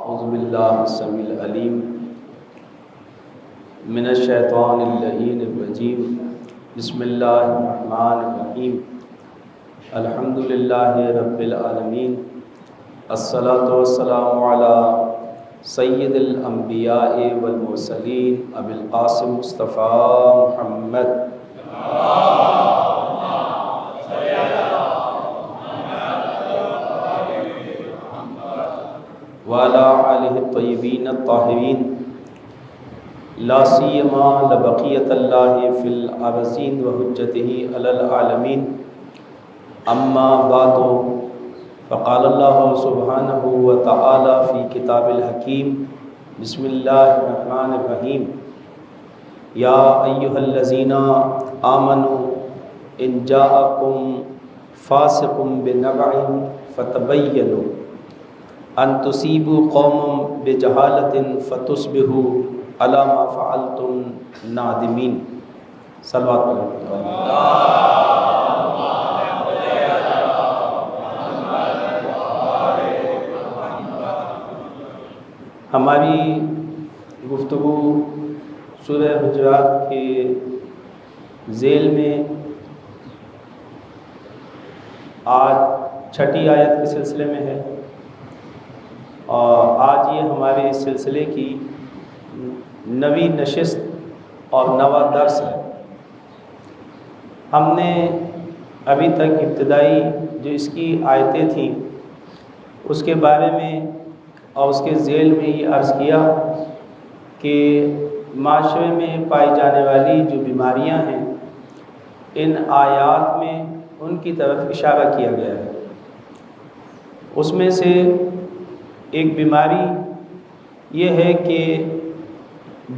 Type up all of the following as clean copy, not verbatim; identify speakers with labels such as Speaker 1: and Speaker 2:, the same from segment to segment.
Speaker 1: اعوذ باللہ السمیع العلیم من الشیطان اللعین الرجیم بسم اللہ الرحمن الرحیم الحمد للہ رب العالمین الصلاۃ والسلام علی سید الانبیاء والمرسلین ابی القاسم مصطفیٰ محمد وعلی آلہ الطیبین الطاہرین لا سیما لبقیت اللہ فی الارضین وحجتہ علی العالمین اما بعد فقال اللہ سبحانہ وتعالی فی کتاب الحکیم بسم اللہ الرحمن الرحیم یا ایہا الذین آمنوا ان جاءکم فاسق بنبع فتبینوا ان تصیبوا قوما بجہالۃ فتصبحوا علی ما فعلتم نادمین۔ صلوات علیہ ہماری گفتگو سورہ حجرات کے ذیل میں آج چھٹی آیت کے سلسلے میں ہے، اور آج یہ ہمارے اس سلسلے کی نویں نشست اور نواں درس ہے۔ ہم نے ابھی تک ابتدائی جو اس کی آیتیں تھیں اس کے بارے میں اور اس کے ذیل میں یہ عرض کیا کہ معاشرے میں پائی جانے والی جو بیماریاں ہیں ان آیات میں ان کی طرف اشارہ کیا گیا ہے۔ اس میں سے ایک بیماری یہ ہے کہ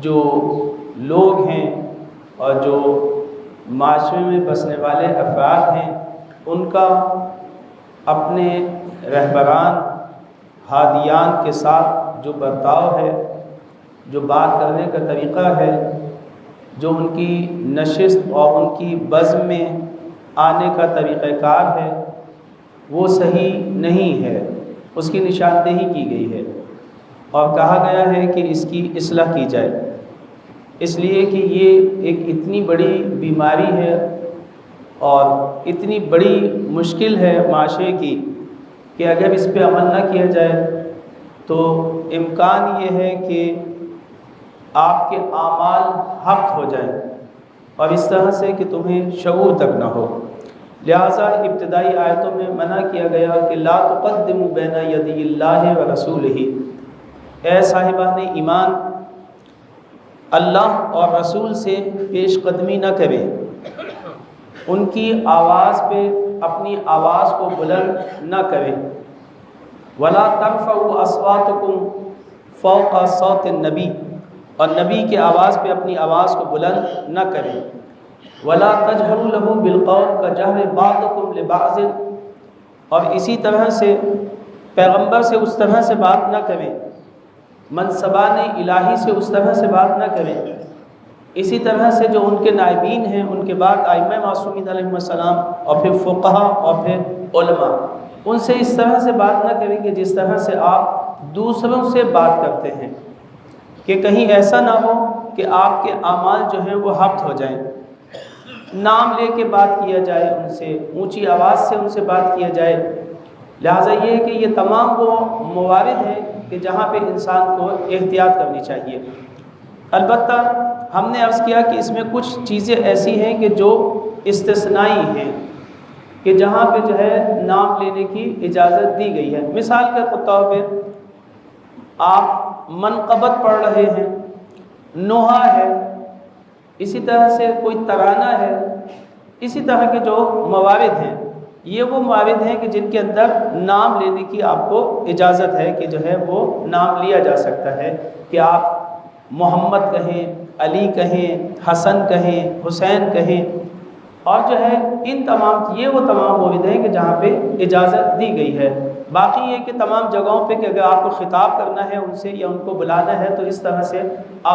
Speaker 1: جو لوگ ہیں اور جو معاشرے میں بسنے والے افراد ہیں ان کا اپنے رہبران ہادیان کے ساتھ جو برتاؤ ہے، جو بات کرنے کا طریقہ ہے، جو ان کی نشست اور ان کی بزم میں آنے کا طریقہ کار ہے وہ صحیح نہیں ہے، اس کی نشاندہی کی گئی ہے اور کہا گیا ہے کہ اس کی اصلاح کی جائے، اس لیے کہ یہ ایک اتنی بڑی بیماری ہے اور اتنی بڑی مشکل ہے معاشرے کی کہ اگر اس پہ عمل نہ کیا جائے تو امکان یہ ہے کہ آپ کے اعمال حبط ہو جائیں اور اس طرح سے کہ تمہیں شعور تک نہ ہو۔ لہٰذا ابتدائی آیتوں میں منع کیا گیا کہ لا تقدموا بین یدی اللہ و رسولہ، اے صاحبان ایمان اللہ اور رسول سے پیش قدمی نہ کریں، ان کی آواز پہ اپنی آواز کو بلند نہ کریں۔ ولا ترفعوا اصواتکم فوق صوت النبی، اور نبی کے آواز پہ اپنی آواز کو بلند نہ کریں۔ ولا تجہروا له بالقول کجہر بعضکم لبعض، اور اسی طرح سے پیغمبر سے اس طرح سے بات نہ کریں، منصبان الہی سے اس طرح سے بات نہ کریں، اسی طرح سے جو ان کے نائبین ہیں ان کے بعد ائمہ معصومین علیہم السلام اور پھر فقہا اور پھر علماء، ان سے اس طرح سے بات نہ کریں کہ جس طرح سے آپ دوسروں سے بات کرتے ہیں، کہ کہیں ایسا نہ ہو کہ آپ کے اعمال جو ہیں وہ حبط ہو جائیں۔ نام لے کے بات کیا جائے، ان سے اونچی آواز سے ان سے بات کیا جائے۔ لہٰذا یہ ہے کہ یہ تمام وہ موارد ہیں کہ جہاں پہ انسان کو احتیاط کرنی چاہیے۔ البتہ ہم نے عرض کیا کہ اس میں کچھ چیزیں ایسی ہیں کہ جو استثنائی ہیں، کہ جہاں پہ جو ہے نام لینے کی اجازت دی گئی ہے۔ مثال کے طور پہ آپ منقبت پڑھ رہے ہیں، نوحہ ہے، اسی طرح سے کوئی ترانہ ہے، اسی طرح کے جو موارد ہیں یہ وہ موارد ہیں کہ جن کے اندر نام لینے کی آپ کو اجازت ہے کہ جو ہے وہ نام لیا جا سکتا ہے، کہ آپ محمد کہیں، علی کہیں، حسن کہیں، حسین کہیں، اور جو ہے ان تمام یہ وہ تمام موارد ہیں کہ جہاں پہ اجازت دی گئی ہے۔ باقی یہ کہ تمام جگہوں پہ کہ اگر آپ کو خطاب کرنا ہے ان سے یا ان کو بلانا ہے تو اس طرح سے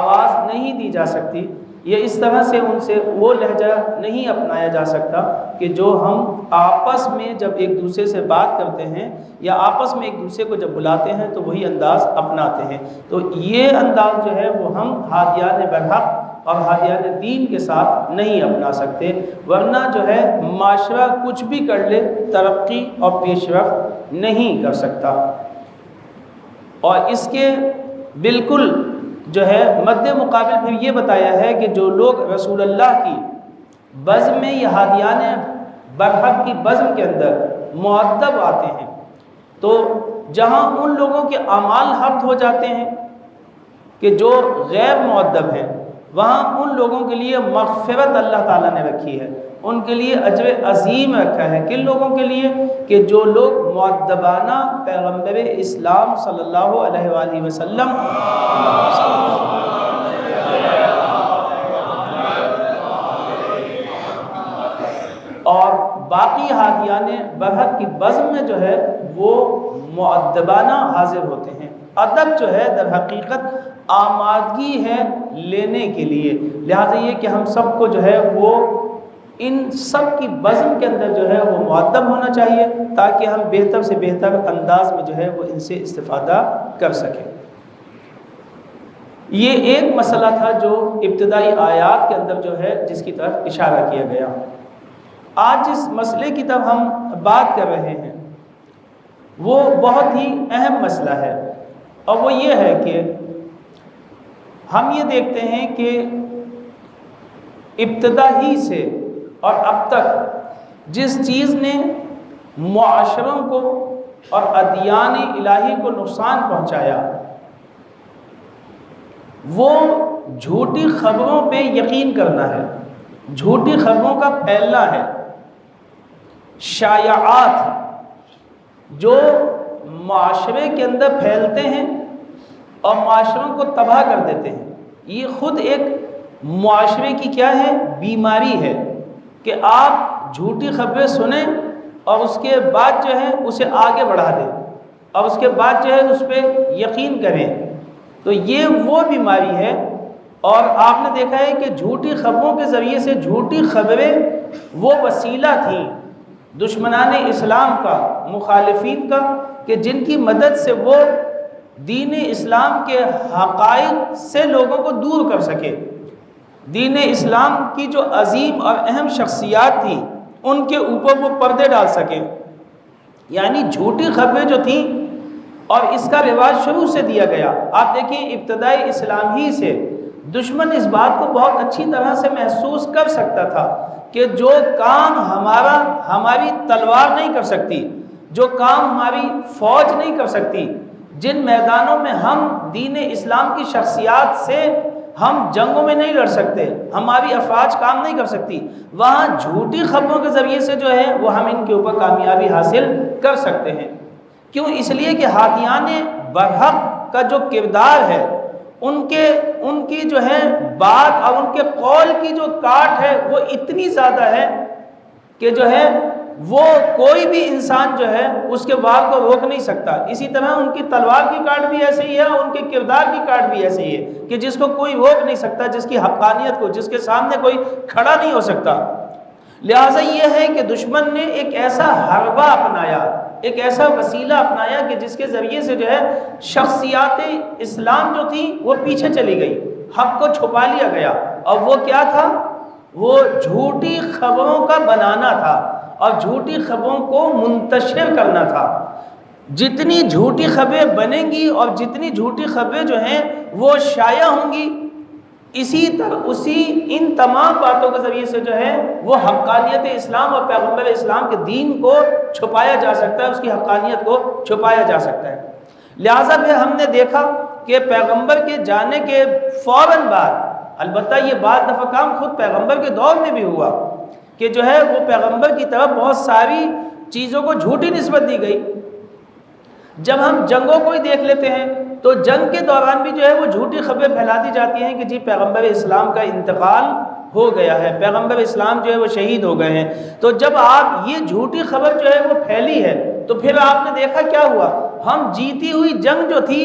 Speaker 1: آواز نہیں دی جا سکتی، یہ اس طرح سے ان سے وہ لہجہ نہیں اپنایا جا سکتا کہ جو ہم آپس میں جب ایک دوسرے سے بات کرتے ہیں یا آپس میں ایک دوسرے کو جب بلاتے ہیں تو وہی انداز اپناتے ہیں۔ تو یہ انداز جو ہے وہ ہم ہادیان برحق اور ہادیان دین کے ساتھ نہیں اپنا سکتے، ورنہ جو ہے معاشرہ کچھ بھی کر لے ترقی اور پیش رفت نہیں کر سکتا۔ اور اس کے بالکل جو ہے مد مقابل پھر یہ بتایا ہے کہ جو لوگ رسول اللہ کی بزم میں یا ہادیان برحق کی بزم کے اندر مؤدب آتے ہیں تو جہاں ان لوگوں کے اعمال حق ہو جاتے ہیں کہ جو غیر مؤدب ہیں، وہاں ان لوگوں کے لیے مغفرت اللہ تعالیٰ نے رکھی ہے، ان کے لیے اجر عظیم رکھا ہے۔ کن لوگوں کے لیے؟ کہ جو لوگ مؤدبانہ پیغمبر اسلام صلی اللہ علیہ وآلہ وسلم اور باقی ہادیان برحق کی بزم میں جو ہے وہ مؤدبانہ حاضر ہوتے ہیں۔ ادب جو ہے در حقیقت آمادگی ہے لینے کے لیے، لہٰذا یہ کہ ہم سب کو جو ہے وہ ان سب کی بزم کے اندر جو ہے وہ مؤدب ہونا چاہیے تاکہ ہم بہتر سے بہتر انداز میں جو ہے وہ ان سے استفادہ کر سکیں۔ یہ ایک مسئلہ تھا جو ابتدائی آیات کے اندر جو ہے جس کی طرف اشارہ کیا گیا۔ آج جس مسئلے کی طرف ہم بات کر رہے ہیں وہ بہت ہی اہم مسئلہ ہے، اور وہ یہ ہے کہ ہم یہ دیکھتے ہیں کہ ابتدا ہی سے اور اب تک جس چیز نے معاشروں کو اور ادیان الہی کو نقصان پہنچایا وہ جھوٹی خبروں پہ یقین کرنا ہے، جھوٹی خبروں کا پھیلنا ہے، شائعات جو معاشرے کے اندر پھیلتے ہیں اور معاشروں کو تباہ کر دیتے ہیں۔ یہ خود ایک معاشرے کی کیا ہے؟ بیماری ہے کہ آپ جھوٹی خبریں سنیں اور اس کے بعد جو ہے اسے آگے بڑھا دیں اور اس کے بعد جو ہے اس پہ یقین کریں۔ تو یہ وہ بیماری ہے، اور آپ نے دیکھا ہے کہ جھوٹی خبروں کے ذریعے سے جھوٹی خبریں وہ وسیلہ تھیں دشمنان اسلام کا، مخالفین کا، کہ جن کی مدد سے وہ دین اسلام کے حقائق سے لوگوں کو دور کر سکے، دین اسلام کی جو عظیم اور اہم شخصیات تھیں ان کے اوپر وہ پردے ڈال سکے۔ یعنی جھوٹی خبریں جو تھیں، اور اس کا رواج شروع سے دیا گیا۔ آپ دیکھیں ابتدائی اسلام ہی سے دشمن اس بات کو بہت اچھی طرح سے محسوس کر سکتا تھا کہ جو کام ہماری تلوار نہیں کر سکتی، جو کام ہماری فوج نہیں کر سکتی، جن میدانوں میں ہم دین اسلام کی شخصیات سے ہم جنگوں میں نہیں لڑ سکتے، ہماری افواج کام نہیں کر سکتی، وہاں جھوٹی خبروں کے ذریعے سے جو ہے وہ ہم ان کے اوپر کامیابی حاصل کر سکتے ہیں۔ کیوں؟ اس لیے کہ ہادیان برحق کا جو کردار ہے، ان کی جو ہے بات اور ان کے قول کی جو کاٹ ہے وہ اتنی زیادہ ہے کہ جو ہے وہ کوئی بھی انسان جو ہے اس کے وار کو روک نہیں سکتا۔ اسی طرح ان کی تلوار کی کاٹ بھی ایسے ہی ہے، اور ان کے کردار کی کاٹ بھی ایسے ہی ہے کہ جس کو کوئی روک نہیں سکتا، جس کی حقانیت کو، جس کے سامنے کوئی کھڑا نہیں ہو سکتا۔ لہٰذا یہ ہے کہ دشمن نے ایک ایسا حربہ اپنایا، ایک ایسا وسیلہ اپنایا کہ جس کے ذریعے سے جو ہے شخصیات اسلام جو تھیں وہ پیچھے چلی گئی، حق کو چھپا لیا گیا، اور وہ کیا تھا؟ وہ جھوٹی خبروں کا بنانا تھا اور جھوٹی خبروں کو منتشر کرنا تھا۔ جتنی جھوٹی خبریں بنیں گی اور جتنی جھوٹی خبریں جو ہیں وہ شائع ہوں گی، ان تمام باتوں کے ذریعے سے جو ہے وہ حقانیت اسلام اور پیغمبر اسلام کے دین کو چھپایا جا سکتا ہے، اس کی حقانیت کو چھپایا جا سکتا ہے۔ لہٰذا پھر ہم نے دیکھا کہ پیغمبر کے جانے کے فوراً بعد، البتہ یہ بعض دفعہ کام خود پیغمبر کے دور میں بھی ہوا کہ جو ہے وہ پیغمبر کی طرف بہت ساری چیزوں کو جھوٹی نسبت دی گئی۔ جب ہم جنگوں کو ہی دیکھ لیتے ہیں تو جنگ کے دوران بھی جو ہے وہ جھوٹی خبریں پھیلا دی جاتی ہیں کہ جی پیغمبر اسلام کا انتقال ہو گیا ہے، پیغمبر اسلام جو ہے وہ شہید ہو گئے ہیں۔ تو جب آپ یہ جھوٹی خبر جو ہے وہ پھیلی ہے تو پھر آپ نے دیکھا کیا ہوا؟ ہم جیتی ہوئی جنگ جو تھی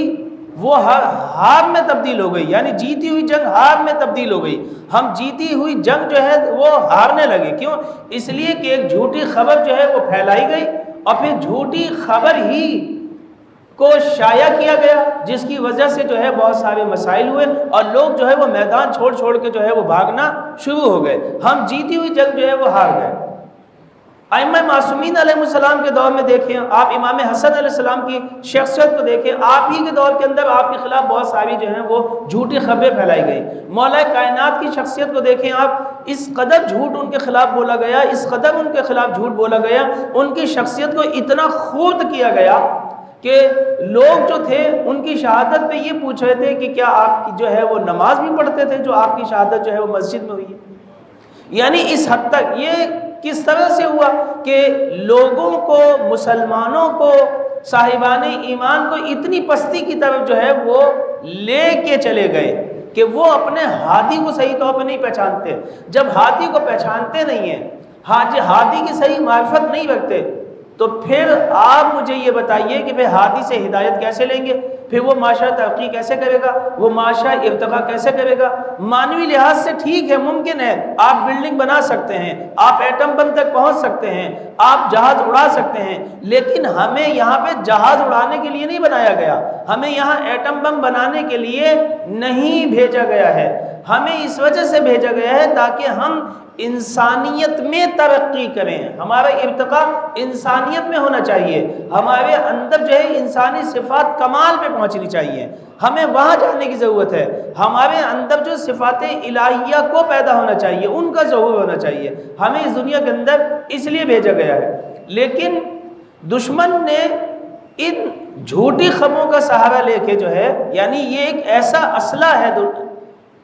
Speaker 1: وہ ہار میں تبدیل ہو گئی، یعنی جیتی ہوئی جنگ ہار میں تبدیل ہو گئی۔ ہم جیتی ہوئی جنگ جو ہے وہ ہارنے لگے، کیوں؟ اس لیے کہ ایک جھوٹی خبر جو ہے وہ پھیلائی گئی، اور پھر جھوٹی خبر ہی کو شائع کیا گیا، جس کی وجہ سے جو ہے بہت سارے مسائل ہوئے، اور لوگ جو ہے وہ میدان چھوڑ چھوڑ کے جو ہے وہ بھاگنا شروع ہو گئے۔ ہم جیتی ہوئی جنگ جو ہے وہ ہار گئے۔ ائمہ معصومین علیہ السلام کے دور میں دیکھیں آپ، امام حسن علیہ السلام کی شخصیت کو دیکھیں، آپ ہی کے دور کے اندر آپ کے خلاف بہت ساری جو ہیں وہ جھوٹی خبریں پھیلائی گئی۔ مولا کائنات کی شخصیت کو دیکھیں آپ، اس قدر جھوٹ ان کے خلاف بولا گیا، اس قدر ان کے خلاف جھوٹ بولا گیا، ان کی شخصیت کو اتنا خورد کیا گیا کہ لوگ جو تھے ان کی شہادت پہ یہ پوچھ رہے تھے کہ کیا آپ کی جو ہے وہ نماز بھی پڑھتے تھے جو آپ کی شہادت جو ہے وہ مسجد میں ہوئی ہے؟ یعنی اس حد تک یہ کس طرح سے ہوا کہ لوگوں کو، مسلمانوں کو، صاحبان ایمان کو اتنی پستی کی طرف جو ہے وہ لے کے چلے گئے کہ وہ اپنے ہادی کو صحیح طور پہ نہیں پہچانتے۔ جب ہادی کو پہچانتے نہیں ہیں، ہادی کی صحیح معرفت نہیں رکھتے، تو پھر آپ مجھے یہ بتائیے کہ بھئی ہادی سے ہدایت کیسے لیں گے؟ پھر وہ معاشرہ ترقی کیسے کرے گا؟ وہ معاشرہ ارتقا کیسے کرے گا؟ معنوی لحاظ سے ٹھیک ہے، ممکن ہے، آپ بلڈنگ بنا سکتے ہیں، آپ ایٹم بم تک پہنچ سکتے ہیں، آپ جہاز اڑا سکتے ہیں، لیکن ہمیں یہاں پہ جہاز اڑانے کے لیے نہیں بنایا گیا، ہمیں یہاں ایٹم بم بنانے کے لیے نہیں بھیجا گیا ہے۔ ہمیں اس وجہ سے بھیجا گیا ہے تاکہ ہم انسانیت میں ترقی کریں، ہمارا ارتقاء انسانیت میں ہونا چاہیے، ہمارے اندر جو ہے انسانی صفات کمال پہ پہنچنی چاہیے، ہمیں وہاں جانے کی ضرورت ہے، ہمارے اندر جو صفات الہیہ کو پیدا ہونا چاہیے، ان کا ظہور ہونا چاہیے، ہمیں اس دنیا کے اندر اس لیے بھیجا گیا ہے۔ لیکن دشمن نے ان جھوٹی خبروں کا سہارا لے کے جو ہے، یعنی یہ ایک ایسا اسلحہ ہے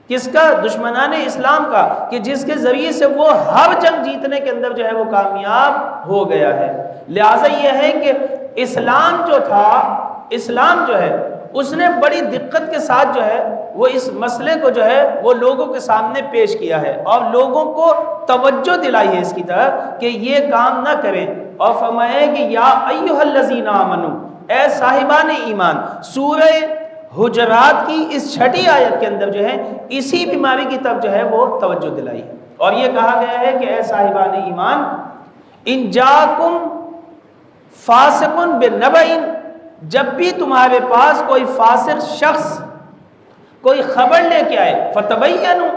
Speaker 1: کس کا؟ دشمنان اسلام کا، کہ جس کے ذریعے سے وہ ہر جنگ جیتنے کے اندر جو ہے وہ کامیاب ہو گیا ہے۔ لہٰذا یہ ہے کہ اسلام جو تھا، اسلام جو ہے اس نے بڑی دقت کے ساتھ جو ہے وہ اس مسئلے کو جو ہے وہ لوگوں کے سامنے پیش کیا ہے، اور لوگوں کو توجہ دلائی ہے اس کی طرف کہ یہ کام نہ کریں، اور فرمایا کہ یا ایھا الذین آمنو، اے صاحبان ایمان۔ سورہ حجرات کی اس چھٹی آیت کے اندر جو ہے اسی بیماری کی طرف جو ہے وہ توجہ دلائی ہے، اور یہ کہا گیا ہے کہ اے صاحبان ایمان، ان جاکم فاسق بنبأ، جب بھی تمہارے پاس کوئی فاسق شخص کوئی خبر لے کے آئے، فتبینوا،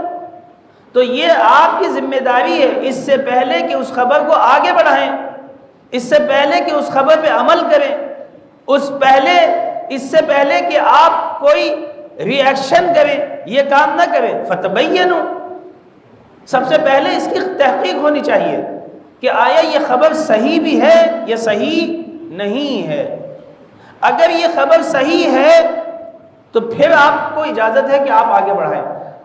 Speaker 1: تو یہ آپ کی ذمہ داری ہے اس سے پہلے کہ اس خبر کو آگے بڑھائیں، اس سے پہلے کہ اس خبر پہ عمل کریں، اس سے پہلے کہ آپ کوئی ری ایکشن کریں، یہ کام نہ کریں، فتبینوا، سب سے پہلے اس کی تحقیق ہونی چاہیے کہ آیا یہ خبر صحیح بھی ہے یا صحیح نہیں ہے۔ اگر یہ خبر صحیح ہے تو پھر آپ کو اجازت ہے کہ آپ آگے بڑھائیں،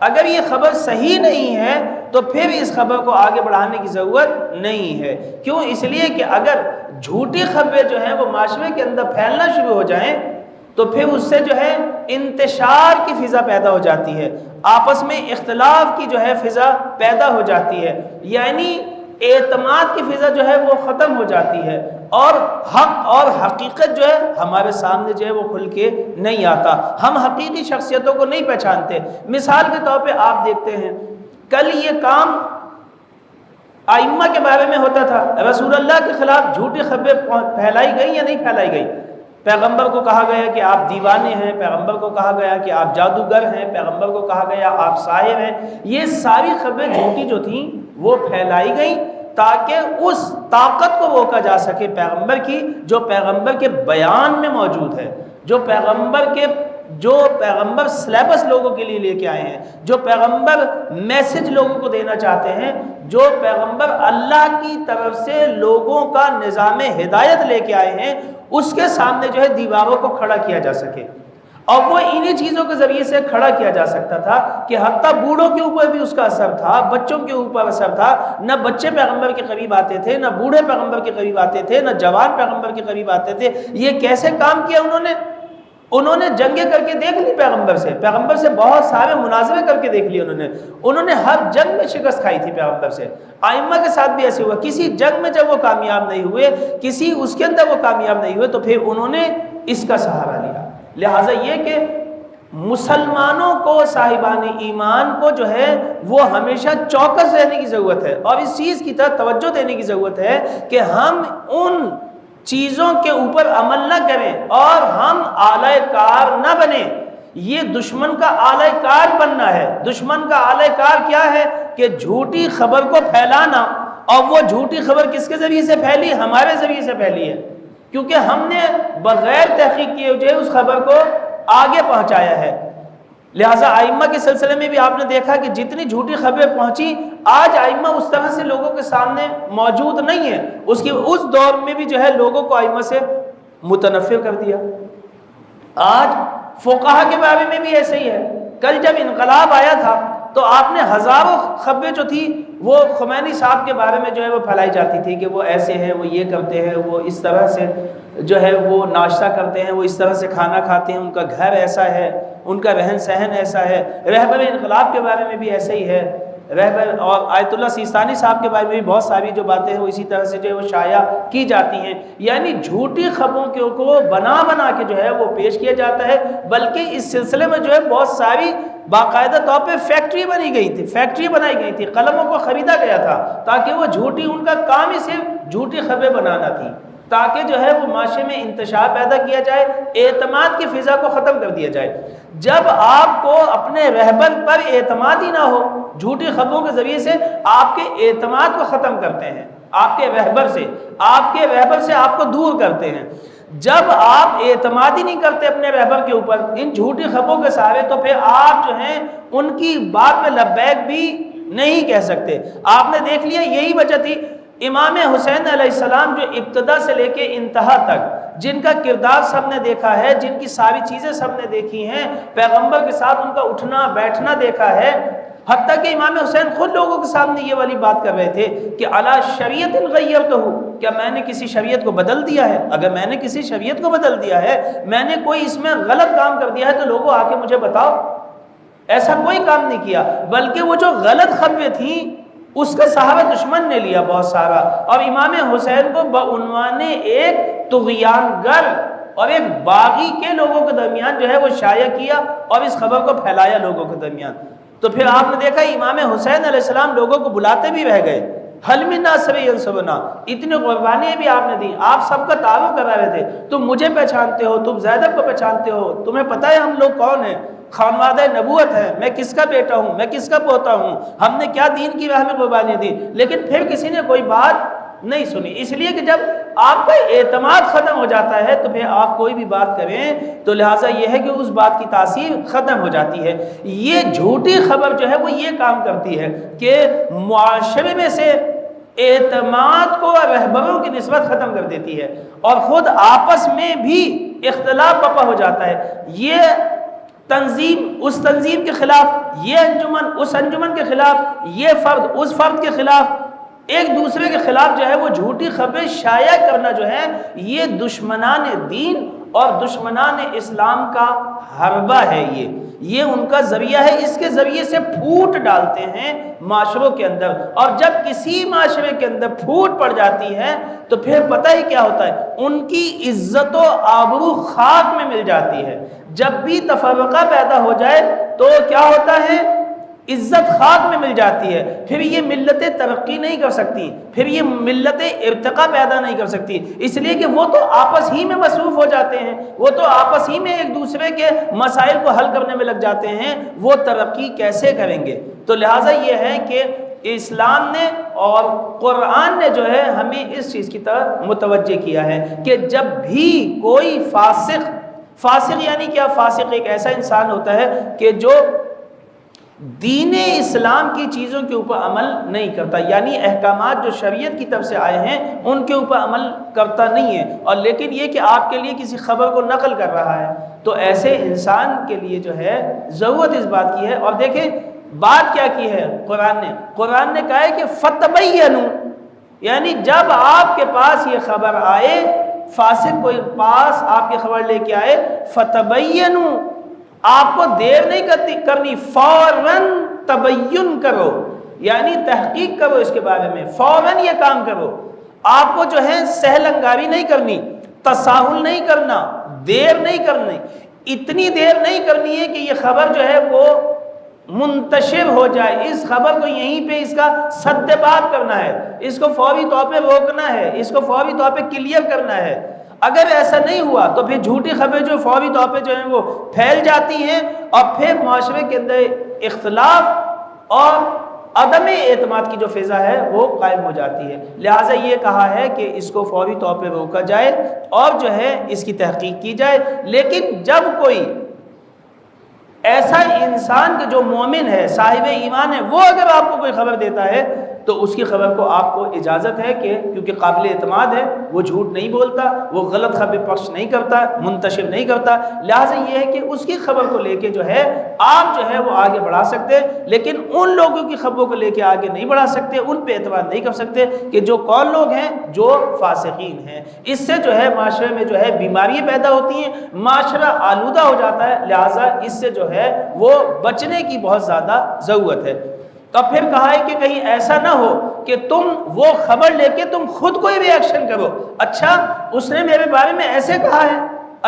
Speaker 1: اگر یہ خبر صحیح نہیں ہے تو پھر اس خبر کو آگے بڑھانے کی ضرورت نہیں ہے۔ کیوں؟ اس لیے کہ اگر جھوٹی خبریں جو ہیں وہ معاشرے کے اندر پھیلنا شروع ہو جائیں تو پھر اس سے جو ہے انتشار کی فضا پیدا ہو جاتی ہے، آپس میں اختلاف کی جو ہے فضا پیدا ہو جاتی ہے، یعنی اعتماد کی فضا جو ہے وہ ختم ہو جاتی ہے، اور حق اور حقیقت جو ہے ہمارے سامنے جو ہے وہ کھل کے نہیں آتا، ہم حقیقی شخصیتوں کو نہیں پہچانتے۔ مثال کے طور پہ آپ دیکھتے ہیں کل یہ کام ائمہ کے بارے میں ہوتا تھا، رسول اللہ کے خلاف جھوٹی خبریں پھیلائی گئی یا نہیں پھیلائی گئی؟ پیغمبر کو کہا گیا کہ آپ دیوانے ہیں، پیغمبر کو کہا گیا کہ آپ جادوگر ہیں، پیغمبر کو کہا گیا آپ ساحر ہیں، یہ ساری خبریں جھوٹی جو تھیں وہ پھیلائی گئیں تاکہ اس طاقت کو روکا جا سکے پیغمبر کی، جو پیغمبر کے بیان میں موجود ہے، جو پیغمبر سلیبس لوگوں کے لیے لے کے آئے ہیں، جو پیغمبر میسج لوگوں کو دینا چاہتے ہیں، جو پیغمبر اللہ کی طرف سے لوگوں کا نظام ہدایت لے کے آئے ہیں، اس کے سامنے جو ہے دیواروں کو کھڑا کیا جا سکے، اور وہ انہی چیزوں کے ذریعے سے کھڑا کیا جا سکتا تھا کہ حتیٰ بوڑھوں کے اوپر بھی اس کا اثر تھا، بچوں کے اوپر اثر تھا، نہ بچے پیغمبر کے قریب آتے تھے، نہ بوڑھے پیغمبر کے قریب آتے تھے، نہ جوان پیغمبر کے قریب آتے تھے۔ یہ کیسے کام کیا انہوں نے جنگیں کر کے دیکھ لی پیغمبر سے بہت سارے مناظرے کر کے دیکھ لی، انہوں نے ہر جنگ میں شکست کھائی تھی پیغمبر سے۔ ائمہ کے ساتھ بھی ایسے ہوا، کسی جنگ میں جب وہ کامیاب نہیں ہوئے، کسی اس کے اندر وہ کامیاب نہیں ہوئے، تو پھر انہوں نے اس کا سہارا لیا۔ لہٰذا یہ کہ مسلمانوں کو، صاحبان ایمان کو جو ہے وہ ہمیشہ چوکس رہنے کی ضرورت ہے اور اس چیز کی طرف توجہ دینے کی ضرورت ہے کہ ہم ان چیزوں کے اوپر عمل نہ کریں اور ہم اعلی کار نہ بنیں۔ یہ دشمن کا اعلی کار بننا ہے۔ دشمن کا اعلی کار کیا ہے کہ جھوٹی خبر کو پھیلانا، اور وہ جھوٹی خبر کس کے ذریعے سے پھیلی؟ ہمارے ذریعے سے پھیلی ہے، کیونکہ ہم نے بغیر تحقیق کیے ہوئے اس خبر کو آگے پہنچایا ہے۔ لہٰذا ائمہ کے سلسلے میں بھی آپ نے دیکھا کہ جتنی جھوٹی خبریں پہنچی، آج ائمہ اس طرح سے لوگوں کے سامنے موجود نہیں ہے۔ اس دور میں بھی جو ہے لوگوں کو ائمہ سے متنفر کر دیا۔ آج فقہا کے بارے میں بھی ایسے ہی ہے۔ کل جب انقلاب آیا تھا تو آپ نے ہزاروں خبریں جو تھی وہ خمینی صاحب کے بارے میں جو ہے وہ پھیلائی جاتی تھی کہ وہ ایسے ہیں، وہ یہ کرتے ہیں، وہ اس طرح سے جو ہے وہ ناشتہ کرتے ہیں، وہ اس طرح سے کھانا کھاتے ہیں، ان کا گھر ایسا ہے، ان کا رہن سہن ایسا ہے۔ رہبر انقلاب کے بارے میں بھی ایسا ہی ہے، رہبر اور آیت اللہ سیستانی صاحب کے بارے میں بھی بہت ساری جو باتیں ہیں وہ اسی طرح سے جو ہے وہ شائع کی جاتی ہیں۔ یعنی جھوٹی خبروں کو بنا کے جو ہے وہ پیش کیا جاتا ہے، بلکہ اس سلسلے میں جو ہے بہت ساری باقاعدہ طور پہ فیکٹری بنائی گئی تھی، قلموں کو خریدا گیا تھا تاکہ وہ جھوٹی، ان کا کام ہی صرف جھوٹی خبریں بنانا تھی، تاکہ جو ہے وہ معاشرے میں انتشار پیدا کیا جائے، اعتماد کی فضا کو ختم کر دیا جائے۔ جب آپ کو اپنے رہبر پر اعتماد ہی نہ ہو، جھوٹی خبروں کے ذریعے سے آپ کے اعتماد کو ختم کرتے ہیں، آپ کے رہبر سے آپ کو دور کرتے ہیں۔ جب آپ اعتماد ہی نہیں کرتے اپنے رہبر کے اوپر ان جھوٹی خبروں کے سہارے، تو پھر آپ جو ہیں ان کی بات میں لبیک بھی نہیں کہہ سکتے۔ آپ نے دیکھ لیا یہی وجہ تھی امام حسین علیہ السلام جو ابتدا سے لے کے انتہا تک، جن کا کردار سب نے دیکھا ہے، جن کی ساری چیزیں سب نے دیکھی ہیں، پیغمبر کے ساتھ ان کا اٹھنا بیٹھنا دیکھا ہے، حتیٰ کہ امام حسین خود لوگوں کے سامنے یہ والی بات کر رہے تھے کہ الا شریعت غیرتہ، کیا میں نے کسی شریعت کو بدل دیا ہے؟ اگر میں نے کسی شریعت کو بدل دیا ہے، میں نے کوئی اس میں غلط کام کر دیا ہے، تو لوگوں آ کے مجھے بتاؤ۔ ایسا کوئی کام نہیں کیا، بلکہ وہ جو غلط خبریں تھیں اس کا سہارا دشمن نے لیا بہت سارا، اور امام حسین کو بعنوان ایک طغیان گر اور ایک باغی کے لوگوں کے درمیان جو ہے وہ شائع کیا اور اس خبر کو پھیلایا لوگوں کے درمیان۔ تو پھر آپ نے دیکھا امام حسین علیہ السلام لوگوں کو بلاتے بھی رہ گئے، حل من ناصر ینصرنا، اتنی قربانیاں بھی آپ نے دی، آپ سب کا تعارف کرا رہے تھے، تم مجھے پہچانتے ہو، تم زیدب کو پہچانتے ہو، تمہیں پتہ ہے ہم لوگ کون ہیں، خانوادہ نبوت ہے، میں کس کا بیٹا ہوں، میں کس کا پوتا ہوں، ہم نے کیا دین کی راہ میں قربانیاں دی، لیکن پھر کسی نے کوئی بات نہیں سنی۔ اس لیے کہ جب آپ کا اعتماد ختم ہو جاتا ہے تو پھر آپ کوئی بھی بات کریں تو لہٰذا یہ ہے کہ اس بات کی تاثیر ختم ہو جاتی ہے۔ یہ جھوٹی خبر جو ہے وہ یہ کام کرتی ہے کہ معاشرے میں سے اعتماد کو رہبروں کی نسبت ختم کر دیتی ہے، اور خود آپس میں بھی اختلاف برپا ہو جاتا ہے۔ یہ تنظیم اس تنظیم کے خلاف، یہ انجمن اس انجمن کے خلاف، یہ فرد اس فرد کے خلاف، ایک دوسرے کے خلاف جو ہے وہ جھوٹی خبریں شائع کرنا جو ہے یہ دشمنان دین اور دشمنان اسلام کا حربہ ہے۔ یہ ان کا ذریعہ ہے، اس کے ذریعے سے پھوٹ ڈالتے ہیں معاشروں کے اندر، اور جب کسی معاشرے کے اندر پھوٹ پڑ جاتی ہے تو پھر پتہ ہی کیا ہوتا ہے، ان کی عزت و آبرو خاک میں مل جاتی ہے۔ جب بھی تفرقہ پیدا ہو جائے تو کیا ہوتا ہے، عزت خاک میں مل جاتی ہے، پھر یہ ملتیں ترقی نہیں کر سکتی، پھر یہ ملتیں ارتقا پیدا نہیں کر سکتی، اس لیے کہ وہ تو آپس ہی میں مصروف ہو جاتے ہیں، وہ تو آپس ہی میں ایک دوسرے کے مسائل کو حل کرنے میں لگ جاتے ہیں، وہ ترقی کیسے کریں گے؟ تو لہٰذا یہ ہے کہ اسلام نے اور قرآن نے جو ہے ہمیں اس چیز کی طرف متوجہ کیا ہے کہ جب بھی کوئی فاسق یعنی کیا؟ فاسق ایک ایسا انسان ہوتا ہے کہ جو دین اسلام کی چیزوں کے اوپر عمل نہیں کرتا، یعنی احکامات جو شریعت کی طرف سے آئے ہیں ان کے اوپر عمل کرتا نہیں ہے، اور لیکن یہ کہ آپ کے لیے کسی خبر کو نقل کر رہا ہے، تو ایسے انسان کے لیے جو ہے ضرورت اس بات کی ہے۔ اور دیکھیں بات کیا کی ہے قرآن نے کہا ہے کہ فتبینوا، یعنی جب آپ کے پاس یہ خبر آئے، فاسق کوئی پاس آپ کی خبر لے کے آئے، فتبینوا، آپ کو دیر نہیں کرنی، فوراً تبین کرو، یعنی تحقیق کرو اس کے بارے میں، فوراً یہ کام کرو، آپ کو جو ہے سہل انگاری نہیں کرنی، تساہل نہیں کرنا، دیر نہیں کرنی، اتنی دیر نہیں کرنی ہے کہ یہ خبر جو ہے وہ منتشر ہو جائے، اس خبر کو یہیں پہ اس کا سد بات کرنا ہے، اس کو فوری طور پہ روکنا ہے، اس کو فوری طور پہ کلیئر کرنا ہے۔ اگر ایسا نہیں ہوا تو پھر جھوٹی خبریں جو فوری طور پہ جو ہیں وہ پھیل جاتی ہیں، اور پھر معاشرے کے اندر اختلاف اور عدم اعتماد کی جو فضا ہے وہ قائم ہو جاتی ہے۔ لہٰذا یہ کہا ہے کہ اس کو فوری طور پہ روکا جائے اور جو ہے اس کی تحقیق کی جائے۔ لیکن جب کوئی ایسا انسان کہ جو مومن ہے، صاحب ایمان ہے، وہ اگر آپ کو کوئی خبر دیتا ہے تو اس کی خبر کو آپ کو اجازت ہے کہ کیونکہ قابل اعتماد ہے، وہ جھوٹ نہیں بولتا، وہ غلط خبر پخش نہیں کرتا، منتشر نہیں کرتا، لہٰذا یہ ہے کہ اس کی خبر کو لے کے جو ہے آپ جو ہے وہ آگے بڑھا سکتے، لیکن ان لوگوں کی خبروں کو لے کے آگے نہیں بڑھا سکتے، ان پہ اعتماد نہیں کر سکتے کہ جو کون لوگ ہیں، جو فاسقین ہیں۔ اس سے جو ہے معاشرے میں جو ہے بیماریاں پیدا ہوتی ہیں، معاشرہ آلودہ ہو جاتا ہے، لہٰذا اس سے جو ہے وہ بچنے کی بہت زیادہ ضرورت ہے۔ تو پھر کہا ہے کہ کہیں ایسا نہ ہو کہ تم وہ خبر لے کے تم خود کوئی بھی ایکشن کرو، اچھا اس نے میرے بارے میں ایسے کہا ہے،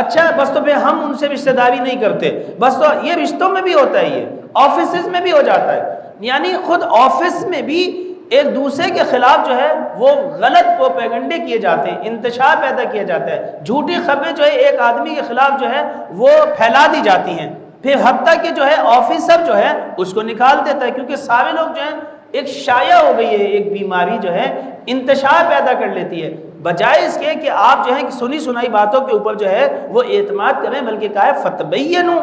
Speaker 1: اچھا بس تو پھر ہم ان سے رشتہ داری نہیں کرتے، بس تو یہ رشتوں میں بھی ہوتا ہے، یہ آفیسز میں بھی ہو جاتا ہے، یعنی خود آفس میں بھی ایک دوسرے کے خلاف جو ہے وہ غلط پروپیگنڈے کیے جاتے ہیں، انتشار پیدا کیا جاتا ہے، جھوٹی خبریں جو ہے ایک آدمی کے خلاف جو ہے وہ پھیلا دی جاتی ہیں، پھر حتیٰ کہ جو ہے آفیسر جو ہے اس کو نکال دیتا ہے، کیونکہ سارے لوگ جو ہیں ایک شائع ہو گئی ہے، ایک بیماری جو ہے انتشار پیدا کر لیتی ہے، بجائے اس کے کہ آپ جو ہے سنی سنائی باتوں کے اوپر جو ہے وہ اعتماد کریں، بلکہ کہا ہے فتبینوا،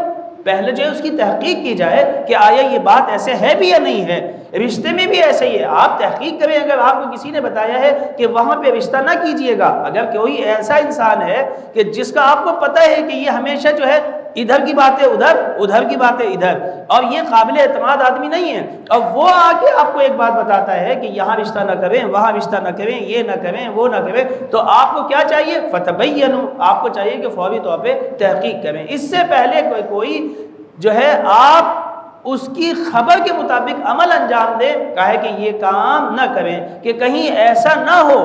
Speaker 1: پہلے جو ہے اس کی تحقیق کی جائے کہ آیا یہ بات ایسے ہے بھی یا نہیں ہے، رشتے میں بھی ایسے ہی ہے، آپ تحقیق کریں، اگر آپ کو کسی نے بتایا ہے کہ وہاں پہ رشتہ نہ کیجئے گا، اگر کوئی ایسا انسان ہے کہ جس کا آپ کو پتہ ہے کہ یہ ہمیشہ جو ہے ادھر کی باتیں ادھر، ادھر کی باتیں ادھر، اور یہ قابل اعتماد آدمی نہیں ہے، اور وہ آ کے آپ کو ایک بات بتاتا ہے کہ یہاں رشتہ نہ کریں، وہاں رشتہ نہ کریں، یہ نہ کریں، وہ نہ کریں، تو آپ کو کیا چاہیے؟ فتبینوا، آپ کو چاہیے کہ فوری طور پہ تحقیق کریں، اس سے پہلے کوئی جو ہے آپ اس کی خبر کے مطابق عمل انجام دیں، کہا کہ یہ کام نہ کریں، کہ کہیں ایسا نہ ہو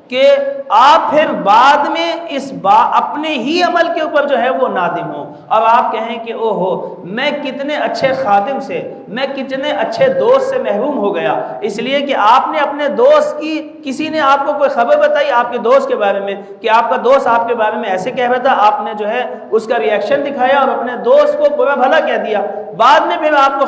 Speaker 1: کہ آپ پھر بعد میں اس اپنے ہی عمل کے اوپر جو ہے وہ نادم ہوں، اب آپ کہیں کہ او ہو میں کتنے اچھے خادم سے، میں کتنے اچھے دوست سے محروم ہو گیا، اس لیے کہ آپ نے اپنے دوست کی، کسی نے آپ کو کوئی خبر بتائی آپ کے دوست کے بارے میں کہ آپ کا دوست آپ کے بارے میں ایسے کہہ رہا تھا، آپ نے جو ہے اس کا ری ایکشن دکھایا اور اپنے دوست کو برا بھلا کہہ دیا، بعد میں پھر آپ کو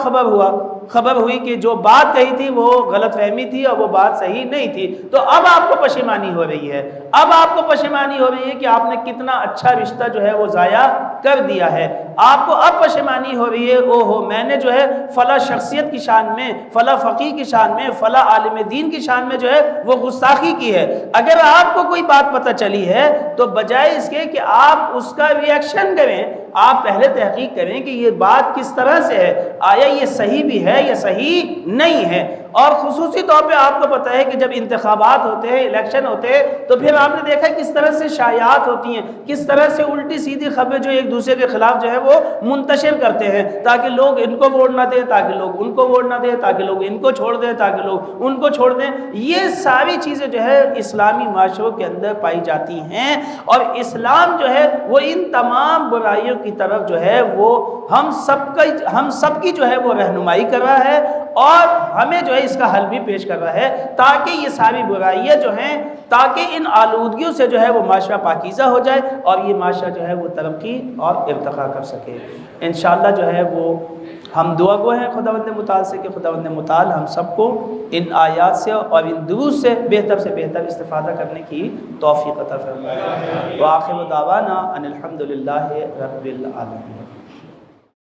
Speaker 1: خبر ہوئی کہ جو بات کہی تھی وہ غلط فہمی تھی اور وہ بات صحیح نہیں تھی، تو اب آپ کو پشیمانی ہو رہی ہے، اب آپ کو پشیمانی ہو رہی ہے کہ آپ نے کتنا اچھا رشتہ جو ہے وہ ضائع کر دیا ہے، آپ کو اب پشیمانی ہو رہی ہے، او ہو میں نے جو ہے فلاں شخصیت کی شان میں، فلاں فقیہ کی شان میں، فلاں عالم دین کی شان میں جو ہے وہ گستاخی کی ہے۔ اگر آپ کو کوئی بات پتہ چلی ہے تو بجائے اس کے کہ آپ اس کا ری ایکشن کریں، آپ پہلے تحقیق کریں کہ یہ بات کس طرح سے ہے، آیا یہ صحیح بھی ہے یا صحیح نہیں ہے، اور خصوصی طور پہ آپ کو پتہ ہے کہ جب انتخابات ہوتے ہیں، الیکشن ہوتے ہیں، تو پھر آپ نے دیکھا کس طرح سے شائعات ہوتی ہیں، کس طرح سے الٹی سیدھی خبریں جو ایک دوسرے کے خلاف جو ہے وہ منتشر کرتے ہیں، تاکہ لوگ ان کو ووٹ نہ دیں، تاکہ لوگ ان کو ووٹ نہ دیں، تاکہ لوگ ان کو چھوڑ دیں، تاکہ لوگ ان کو چھوڑ دیں، یہ ساری چیزیں جو ہے اسلامی معاشروں کے اندر پائی جاتی ہیں، اور اسلام جو ہے وہ ان تمام برائیوں کی طرف جو ہے وہ ہم سب کی جو ہے وہ رہنمائی کر رہا ہے، اور ہمیں جو ہے اس کا حل بھی پیش کر رہا ہے، تاکہ یہ ساری برائیاں جو ہیں، تاکہ ان آلودگیوں سے جو ہے وہ معاشرہ پاکیزہ ہو جائے اور یہ معاشرہ جو ہے وہ ترقی اور ارتقا کر سکے۔ انشاءاللہ جو ہے وہ ہم دعا گو ہیں خداوند متعال سے کہ خداوند متعال ہم سب کو ان آیات سے اور ان دروس سے بہتر استفادہ کرنے کی توفیق عطا فرمائے۔ وآخر دعوانا ان الحمدللہ رب العالمین۔